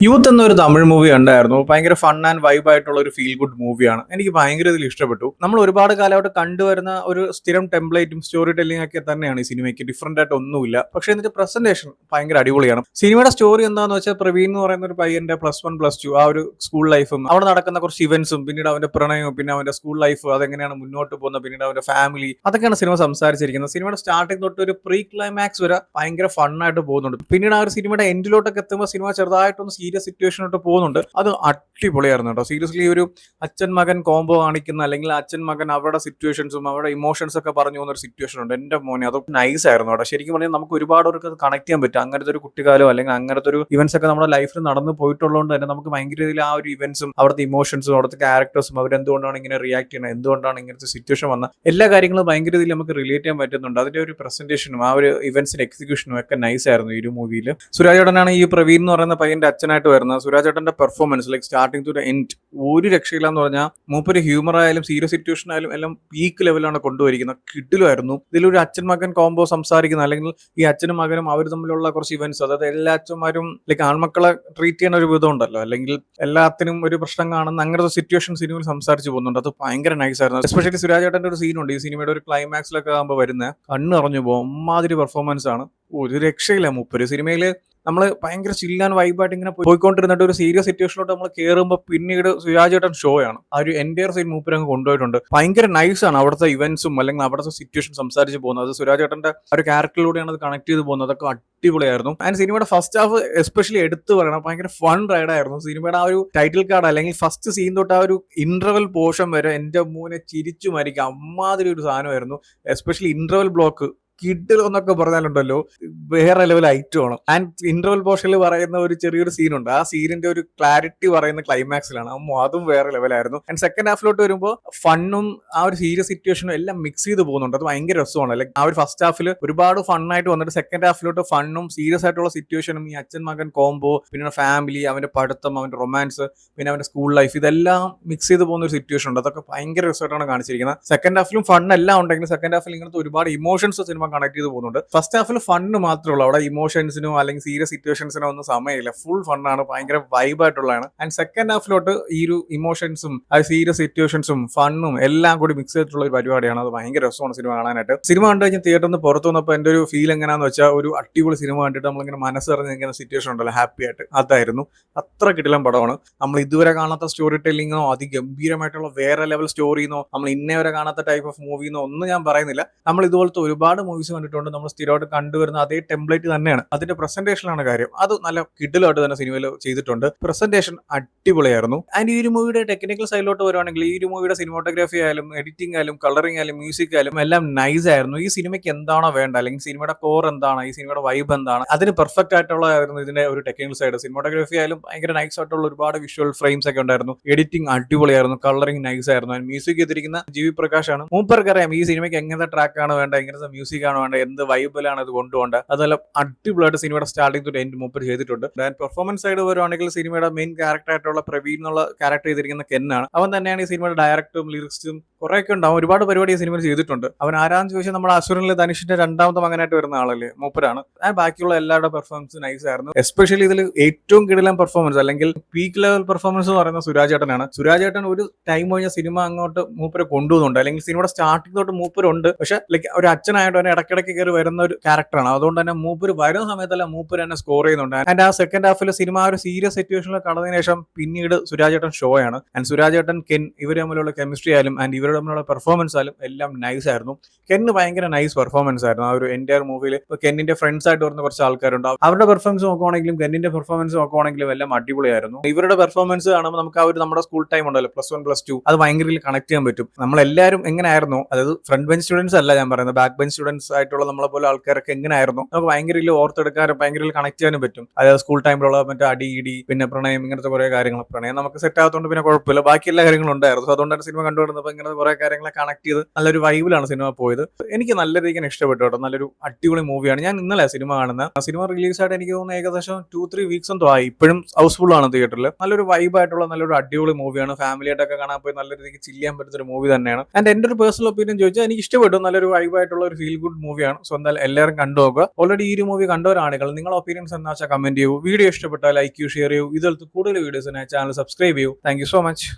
Youth എന്നൊരു Tamil movie ഉണ്ടായിരുന്നു. ഭയങ്കര ഫൺ ആൻഡ് വൈബ് ആയിട്ടുള്ള ഒരു ഫീൽ ഗുഡ് മൂവിയാണ്. എനിക്ക് ഭയങ്കര ഇതിൽ ഇഷ്ടപ്പെട്ടു. നമ്മൾ ഒരുപാട് കാലമായിട്ട് കണ്ടുവരുന്ന ഒരു സ്ഥിരം ടെംപ്ലേറ്റും സ്റ്റോറി ടെല്ലിംഗ് ഒക്കെ തന്നെയാണ് ഈ സിനിമയ്ക്ക്. ഡിഫറന്റ് ആയിട്ട് ഒന്നുമില്ല. പക്ഷേ ഇതിന്റെ പ്രസന്റേഷൻ ഭയങ്കര അടിപൊളിയാണ്. സിനിമയുടെ സ്റ്റോറി എന്താണെന്ന് വെച്ചാൽ പ്രവീൺ എന്ന് പറയുന്ന ഒരു പയ്യന്റെ +1 +2 ആ ഒരു സ്കൂൾ ലൈഫും അവിടെ നടക്കുന്ന കുറച്ച് ഇവന്റ്സും പിന്നീട് അവന്റെ പ്രണയവും പിന്നെ അവന്റെ സ്കൂൾ ലൈഫ് അതെങ്ങനെയാണ് മുന്നോട്ട് പോകുന്നത് പിന്നീട് അവന്റെ ഫാമിലി അതൊക്കെയാണ് സിനിമ സംസാരിച്ചിരിക്കുന്നത്. സിനിമയുടെ സ്റ്റാർട്ടിംഗ് തൊട്ട് ഒരു പ്രീ ക്ലൈമാക്സ് വരെ ഭയങ്കര ഫണ്ണായിട്ട് പോകുന്നുണ്ട്. പിന്നീട് ആ ഒരു സിനിമയുടെ എൻഡിലോട്ടൊക്കെ എത്തുമ്പോൾ സിനിമ ചെറുതായിട്ടൊന്ന് സീരിയസ് സിറ്റുവേഷനോട്ട് പോകുന്നുണ്ട്. അത് അടിപൊളിയായിരുന്നു കേട്ടോ. സീരിയസ്ലി ഒരു അച്ഛൻ മകൻ കോംബോ കാണിക്കുന്ന അല്ലെങ്കിൽ അച്ഛൻ മകൻ അവരുടെ സിറ്റുവേഷൻസും അവരുടെ ഇമോഷൻസ് ഒക്കെ പറഞ്ഞു പോകുന്ന ഒരു സിറ്റുവേഷൻ ഉണ്ട്. എന്റെ മോനെ അത് നൈസ് ആയിരുന്നു കേട്ടോ. ശരിക്കും പറഞ്ഞാൽ നമുക്ക് ഒരുപാട് പേർക്ക് അത് കണക്ട് ചെയ്യാൻ പറ്റും. അങ്ങനത്തെ ഒരു കുട്ടിക്കാലോ അല്ലെങ്കിൽ അങ്ങനത്തെ ഒരു ഇവന്റ്സ് ഒക്കെ നമ്മുടെ ലൈഫിൽ നടന്നു പോയിട്ടുള്ളതുകൊണ്ട് തന്നെ നമുക്ക് ഭയങ്കര രീതിയിൽ ആ ഒരു ഇവന്റ്സും അവിടുത്തെ ഇമോഷൻസും അവിടുത്തെ ക്യാരക്ടേഴ്സും അവരെന്തുകൊണ്ടാണ് ഇങ്ങനെ റിയാക്ട് ചെയ്യുന്നത് എന്തുകൊണ്ടാണ് ഇങ്ങനത്തെ സിറ്റുവേഷൻ വന്ന എല്ലാ കാര്യങ്ങളും ഭയങ്കര രീതിയിൽ നമുക്ക് റിലേറ്റ് ചെയ്യാൻ പറ്റുന്നുണ്ട്. അതിന്റെ ഒരു പ്രസന്റേഷനും ആ ഒരു ഇവന്റ്സിന്റെ എക്സിക്യൂഷനും ഒക്കെ നൈസ് ആയിരുന്നു ഈ ഒരു മൂവിയിൽ. സുരാജ് ചേട്ടനാണ് ഈ പ്രവീൺ എന്ന് പറയുന്ന പയ്യന്റെ അച്ഛനായിട്ട് വരുന്നത്. സുരാജ് ചേട്ടന്റെ performance like starting to the end ഒരു രക്ഷയില്ല എന്ന് പറഞ്ഞാൽ മൂപ്പര് ഹ്യൂമർ ആയാലും സീരിയസ് സിറ്റുവേഷൻ ആയാലും എല്ലാം പീക്ക് ലെവലാണ് കൊണ്ടുവരിക്കുന്നത്. കിട്ടിലുമായിരുന്നു. ഇതിലൊരു അച്ഛൻ മകൻ കോംബോ സംസാരിക്കുന്ന അല്ലെങ്കിൽ ഈ അച്ഛനും മകനും അവർ തമ്മിലുള്ള കുറച്ച് ഇവന്റ്സ് അതായത് എല്ലാ അച്ഛന്മാരും ലൈക്ക് ആൺമക്കളെ ട്രീറ്റ് ചെയ്യുന്ന ഒരു വിധം ഉണ്ടല്ലോ അല്ലെങ്കിൽ എല്ലാത്തിനും ഒരു പ്രശ്നം കാണുന്ന അങ്ങനത്തെ സിറ്റുവേഷൻ സിനിമയിൽ സംസാരിച്ച് പോകുന്നുണ്ട്. അത് ഭയങ്കര നൈസ് ആയിരുന്നു. എസ്പെഷ്യലി സുരാജ് ചേട്ടന്റെ ഒരു സീനുണ്ട് ഈ സിനിമയുടെ ഒരു ക്ലൈമാക്സിലൊക്കെ ആകുമ്പോൾ വരുന്ന കണ്ണ് അറിഞ്ഞു പോകും അമ്മാതിരി പെർഫോമൻസ് ആണ്. ഒരു രക്ഷയില്ല മൂപ്പര് സിനിമയില്. നമ്മൾ ഭയങ്കര ചില്ലാൻ വൈബായിട്ട് ഇങ്ങനെ പോയിക്കൊണ്ടിരുന്നിട്ട് ഒരു സീരിയസ് സിറ്റുവേഷനിലോട്ട് നമ്മൾ കയറുമ്പോൾ പിന്നീട് സുരാജ് ചേട്ടൻ ഷോ ആണ്. ആ ഒരു എൻറ്റയർ സീൻ മൂപ്പരങ്ങ് കൊണ്ടുപോയിട്ടുണ്ട്. ഭയങ്കര നൈസ് ആണ് അവിടുത്തെ ഇവന്റ്സും അല്ലെങ്കിൽ അവിടുത്തെ സിറ്റുവേഷൻ സംസാരിച്ച് പോകുന്നത്. അത് സുരാജ് ചേട്ടന്റെ ഒരു ക്യാരക്ടറിലൂടെയാണ് അത് കണക്ട് ചെയ്ത് പോകുന്നത്. അതൊക്കെ അടിപൊളിയായിരുന്നു. ആൻഡ് സിനിമയുടെ ഫസ്റ്റ് ഹാഫ് എസ്പെഷ്യലി എടുത്തു പറയണം ഭയങ്കര ഫൺ റൈഡായിരുന്നു. സിനിമയുടെ ആ ഒരു ടൈറ്റിൽ കാർഡ് അല്ലെങ്കിൽ ഫസ്റ്റ് സീൻ തൊട്ട് ആ ഒരു ഇന്റർവൽ പോർഷൻ വരെ എന്റെ മോനെ ചിരിച്ചു മരിക്കാം അമ്മാതിരി ഒരു സാധനമായിരുന്നു. എസ്പെഷ്യലി ഇന്റർവൽ ബ്ലോക്ക് കിഡിൽ എന്നൊക്കെ പറഞ്ഞാലുണ്ടല്ലോ വേറെ ലെവൽ ഐറ്റം ആണ്. ആൻഡ് ഇന്റർവൽ പോർഷനിൽ പറയുന്ന ഒരു ചെറിയൊരു സീനുണ്ട്. ആ സീനിന്റെ ഒരു ക്ലാരിറ്റി പറയുന്ന ക്ലൈമാക്സിലാണ്. അതും വേറെ ലെവലായിരുന്നു. ആൻഡ് സെക്കൻഡ് ഹാഫിലോട്ട് വരുമ്പോൾ ഫണ്ണും ആ ഒരു സീരിയസ് സിറ്റുവേഷനും എല്ലാം മിക്സ് ചെയ്ത് പോകുന്നുണ്ട്. അത് ഭയങ്കര രസമാണ്. ലൈക്ക് ആ ഒരു ഫസ്റ്റ് ഹാഫിൽ ഒരുപാട് ഫണ്ണായിട്ട് വന്നിട്ട് സെക്കൻഡ് ഹാഫിലോട്ട് ഫണ്ണും സീരിയസ് ആയിട്ടുള്ള സിറ്റുവേഷനും ഈ അച്ഛൻ മകൻ കോംബോ പിന്നെ ഫാമിലി അവന്റെ പഠിത്തം അവന്റെ റൊമാൻസ് പിന്നെ അവന്റെ സ്കൂൾ ലൈഫ് ഇതെല്ലാം മിക്സ് ചെയ്ത് പോകുന്ന ഒരു സിറ്റുവേഷൻ ഉണ്ട്. അതൊക്കെ ഭയങ്കര രസമായിട്ടാണ് കാണിച്ചിരിക്കുന്നത്. സെക്കൻഡ് ഹാഫിലും ഫൺ എല്ലാം ഉണ്ടെങ്കിലും സെക്കൻഡ് ഹാഫിൽ ഇങ്ങനത്തെ ഒരുപാട് ഇമോഷൻസ് സിനിമ കണക്ട് ചെയ്ത് പോകുന്നുണ്ട്. ഫസ്റ്റ് ഹാഫിൽ ഫണ്ണ് മാത്രമേ ഉള്ളൂ. അവിടെ ഇമോഷൻസിനോ അല്ലെങ്കിൽ സീരിയസ് സിറ്റുവേഷൻസിനോ ഒന്നും സമയമില്ല. ഫുൾ ഫണ്ണാണ്. ഭയങ്കര വൈബായിട്ടുള്ളതാണ്. ആൻഡ് സെക്കൻഡ് ഹാഫിലോട്ട് ഈ ഒരു ഇമോഷൻസും ആ സീരിയസ് സിറ്റുവേഷൻസും ഫണ്ണും എല്ലാം കൂടി മിക്സ് ചെയ്തിട്ടുള്ള ഒരു പരിപാടിയാണ്. അത് ഭയങ്കര രസമാണ് സിനിമ കാണാനായിട്ട്. സിനിമ കണ്ടു കഴിഞ്ഞാൽ തിയേറ്ററിൽ നിന്ന് പുറത്തു വന്നപ്പോൾ എൻ്റെ ഒരു ഫീൽ എങ്ങനെയാണെന്ന് വെച്ചാൽ ഒരു അടിപൊളി സിനിമ കണ്ടിട്ട് നമ്മളിങ്ങനെ മനസ്സറിഞ്ഞ് നിൽക്കുന്ന സിറ്റുവേഷൻ ഉണ്ടല്ലോ ഹാപ്പി ആയിട്ട് അതായിരുന്നു. അത്ര കിടിലൻ പടമാണ്. നമ്മൾ ഇതുവരെ കാണാത്ത സ്റ്റോറി ടെല്ലിങ്ങോ അതിഗംഭീരമായിട്ടുള്ള വേറെ ലെവൽ സ്റ്റോറിന്നോ നമ്മൾ ഇന്നേ വരെ കാണാത്ത ടൈപ്പ് ഓഫ് മൂവിന്നോ ഒന്നും ഞാൻ പറയുന്നില്ല. നമ്മൾ ഇതുപോലത്തെ ഒരുപാട് മൂവീസ് കണ്ടിട്ടുണ്ട്. നമ്മൾ സ്ഥിരമായിട്ട് കണ്ടുവരുന്ന അതേ ടെംപ്ലേറ്റ് തന്നെയാണ്. അതിന്റെ പ്രസന്റേഷനാണ് കാര്യം. അത് നല്ല കിടിലായിട്ട് തന്നെ സിനിമയിൽ ചെയ്തിട്ടുണ്ട്. പ്രസന്റേഷൻ അടിപൊളിയായിരുന്നു. ആൻഡ് ഈ ഒരു മൂവിയുടെ ടെക്നിക്കൽ സൈഡിലോട്ട് വരുവാണെങ്കിൽ ഈ ഒരു മൂവിയുടെ സിനിമോട്ടോഗ്രാഫി ആയാലും എഡിറ്റിംഗ് ആയാലും കളറിംഗ് ആയാലും മ്യൂസിക് ആയാലും എല്ലാം നൈസ് ആയിരുന്നു. ഈ സിനിമയ്ക്ക് എന്താണോ വേണ്ട അല്ലെങ്കിൽ സിനിമയുടെ കോർ എന്താണ് ഈ സിനിമയുടെ വൈബ് എന്താണ് അതിന് പെർഫെക്റ്റ് ആയിട്ടുള്ളതായിരുന്നു ഇതിന്റെ ഒരു ടെക്നിക്കൽ സൈഡ്. സിനിമോട്ടോഗ്രാഫി ആയാലും ഭയങ്കര നൈസ് ആയിട്ടുള്ള ഒരുപാട് വിഷ്വൽ ഫ്രെയിംസ് ഒക്കെ ഉണ്ടായിരുന്നു. എഡിറ്റിംഗ് അടിപൊളിയായിരുന്നു. കളറിംഗ് നൈസ് ആയിരുന്നു. ആൻഡ് മ്യൂസിക് ചെയ്തിരിക്കുന്ന ജി.വി. പ്രകാശാണ്. മൂപ്പർക്കറിയാം ഈ സിനിമയ്ക്ക് എങ്ങനത്തെ ട്രാക്കാണ് വേണ്ട എങ്ങനത്തെ മ്യൂസിക് ആണ് വേണ്ട എന്ത് വൈബിലാണ് അത് കൊണ്ടുപോകേണ്ടത്. അതെല്ലാം അടിപൊളിയായിട്ട് സിനിമയുടെ സ്റ്റാർട്ടിംഗ് തൊട്ട് എൻഡ് മൂപ്പർ ചെയ്തിട്ടുണ്ട്. ആൻഡ് പെർഫോമൻസ് സൈഡ് വരുവാണെങ്കിൽ സിനിമയുടെ മെയിൻ ക്യാരക്ടർ ആയിട്ടുള്ള പ്രവീൺ എന്നുള്ള ക്യാരക്ടർ ചെയ്തിരിക്കുന്ന കെന്നാണ്. അവൻ തന്നെയാണ് ഈ സിനിമയുടെ ഡയറക്ടറും ലിറിക്സും കുറെയൊക്കെ ഉണ്ടാവും. ഒരുപാട് പരിപാടി ഈ സിനിമയിൽ ചെയ്തിട്ടുണ്ട്. അവൻ ആരാന്ന് ചോദിച്ചാൽ നമ്മുടെ അസുരനിലെ ധനുഷിന്റെ രണ്ടാമത്തെ മകനായിട്ട് വരുന്ന ആളല്ലേ മൂപ്പരാണ്. ആൻഡ് ബാക്കിയുള്ള എല്ലാവരുടെ പെർഫോമൻസ് നൈസ് ആയിരുന്നു. എസ്പെഷ്യലി ഇതിൽ ഏറ്റവും കിടിലൻ പെർഫോമൻസ് അല്ലെങ്കിൽ പീക്ക് ലെവൽ പെർഫോമൻസ് എന്ന് പറയുന്ന സുരാജ് ചേട്ടനാണ്. സുരാജ് ചേട്ടൻ ഒരു ടൈം കഴിഞ്ഞ സിനിമ അങ്ങോട്ട് മൂപ്പരെ കൊണ്ടുപോകുന്നുണ്ട് അല്ലെങ്കിൽ സിനിമയുടെ സ്റ്റാർട്ടിംഗ് തൊട്ട് മൂപ്പരുണ്ട്. പക്ഷെ ലൈക്ക് ഒരു അച്ഛനായിട്ട് തന്നെ ഇടയ്ക്കിടയ്ക്ക് കയറി വരുന്ന ഒരു ക്യാരക്ടറാണ്. അതുകൊണ്ട് തന്നെ മൂപ്പര് വരുന്ന സമയത്തല്ല മൂപ്പര് തന്നെ സ്കോർ ചെയ്യുന്നുണ്ട്. ആൻഡ് ആ സെക്കൻഡ് ഹാഫിൽ സിനിമ ഒരു സീരിയസ് സിറ്റുവേഷനിൽ കടന്നതിന് ശേഷം പിന്നീട് സുരാജ് ചേട്ടൻ ഷോ ആണ്. ആൻഡ് സുരാജ് ചേട്ടൻ കെൻ ഇവർ തമ്മിലുള്ള കെമിസ്ട്രി ആയാലും ആൻഡ് ഇവരുടെ തമ്മിലുള്ള പെർഫോമൻസ് ആയാലും എല്ലാം നൈസ് ആയിരുന്നു. കെന്ന് ഭയങ്കര നൈസ് പെർഫോമൻസ് ആയിരുന്നു ആ ഒരു എൻറ്റയർ മൂവിയിൽ. ഇപ്പൊ കെന്നിന്റെ ഫ്രണ്ട്സ് ആയിട്ട് വരുന്ന കുറച്ച് ആൾക്കാരുണ്ട്. അവരുടെ പെർഫോമൻസ് നോക്കുവാണെങ്കിലും കെന്നിന്റെ പെർഫോമൻസ് നോക്കുവാണെങ്കിലും എല്ലാം അടിപൊളിയായിരുന്നു. ഇവരുടെ പെർഫോമൻസ് കാണുമ്പോൾ നമുക്ക് ആ ഒരു നമ്മുടെ സ്കൂൾ ടൈം ഉണ്ടല്ലോ +1 +2 അത് ഭയങ്കര കണക്ട് ചെയ്യാൻ പറ്റും. നമ്മളെല്ലാവരും എങ്ങനെയായിരുന്നു അതായത് ഫ്രണ്ട് ബെഞ്ച് സ്റ്റുഡൻസ് അല്ല ഞാൻ പറയുന്നത് ബാക്ക് ബെഞ്ച് സ്റ്റുഡൻസ് ആയിട്ടുള്ള നമ്മളെ പോലെ ആൾക്കാരൊക്കെ എങ്ങനെയായിരുന്നു നമുക്ക് ഭയങ്കര ഓർത്തെടുക്കാനും ഭയങ്കര കണക്ട് ചെയ്യാനും പറ്റും. അതായത് സ്കൂൾ ടൈമിലുള്ള മറ്റേ അടി ഇടി പിന്നെ പ്രണയം ഇങ്ങനത്തെ കുറെ കാര്യങ്ങൾ. പ്രണയം നമുക്ക് സെറ്റ് ആകത്തോണ്ട് പിന്നെ കുഴപ്പമില്ല. ബാക്കി എല്ലാ കാര്യങ്ങളും ഉണ്ടായിരുന്നു. അതുകൊണ്ടാണ് സിനിമ കണ്ടുവരുന്നപ്പോൾ ഇങ്ങനത്തെ കുറെ കാര്യങ്ങളെ കണക്ട് ചെയ്ത് നല്ലൊരു വൈബിലാണ് സിനിമ പോയത്. എനിക്ക് നല്ല രീതിക്ക് ഇഷ്ടപ്പെട്ടു കേട്ടോ. നല്ലൊരു അടിപൊളി മൂവിയാണ്. ഞാൻ ഇന്നലെ സിനിമ കാണുന്നത്. സിനിമ റിലീസായിട്ട് എനിക്ക് തോന്നുന്നു ഏകദേശം 2-3 വീക്സ് എന്തോ ആയി. ഇപ്പോഴും ഹൗസ്ഫുൾ ആണ് തിയേറ്ററിൽ. നല്ലൊരു വൈബായിട്ടുള്ള നല്ലൊരു അടിപൊളി മൂവിയാണ്. ഫാമിലി ആയിട്ടൊക്കെ കാണാൻ പോയി നല്ല രീതിക്ക് ചില്ല് ചെയ്യാൻ പറ്റുന്ന ഒരു മൂവി തന്നെയാണ്. ആൻഡ് എന്റെ ഒരു പേഴ്സണൽ ഒപ്പീനിയൻ ചോദിച്ചാൽ എനിക്ക് ഇഷ്ടപ്പെട്ടു. നല്ലൊരു വൈബായിട്ടുള്ള ഒരു ഫീൽ ഗുഡ് ഗുഡ് മൂവിയാണ്. സോ എന്തായാലും എല്ലാവരും കണ്ടു നോക്കുക. ഓൾറെഡി ഈ ഒരു മൂവി കണ്ടവരാണെങ്കിൽ നിങ്ങളുടെ ഒപ്പീനിയൻസ് എന്താ വെച്ചാൽ കമന്റ് ചെയ്യൂ. വീഡിയോ ഇഷ്ടപ്പെട്ടാൽ ലൈക്ക് ചെയ്യൂ, ഷെയർ ചെയ്യൂ. ഇതുപോലത്തെ കൂടുതൽ വീഡിയോസിനായി ചാനൽ സബ്സ്ക്രൈബ് ചെയ്യൂ. Thank you so much.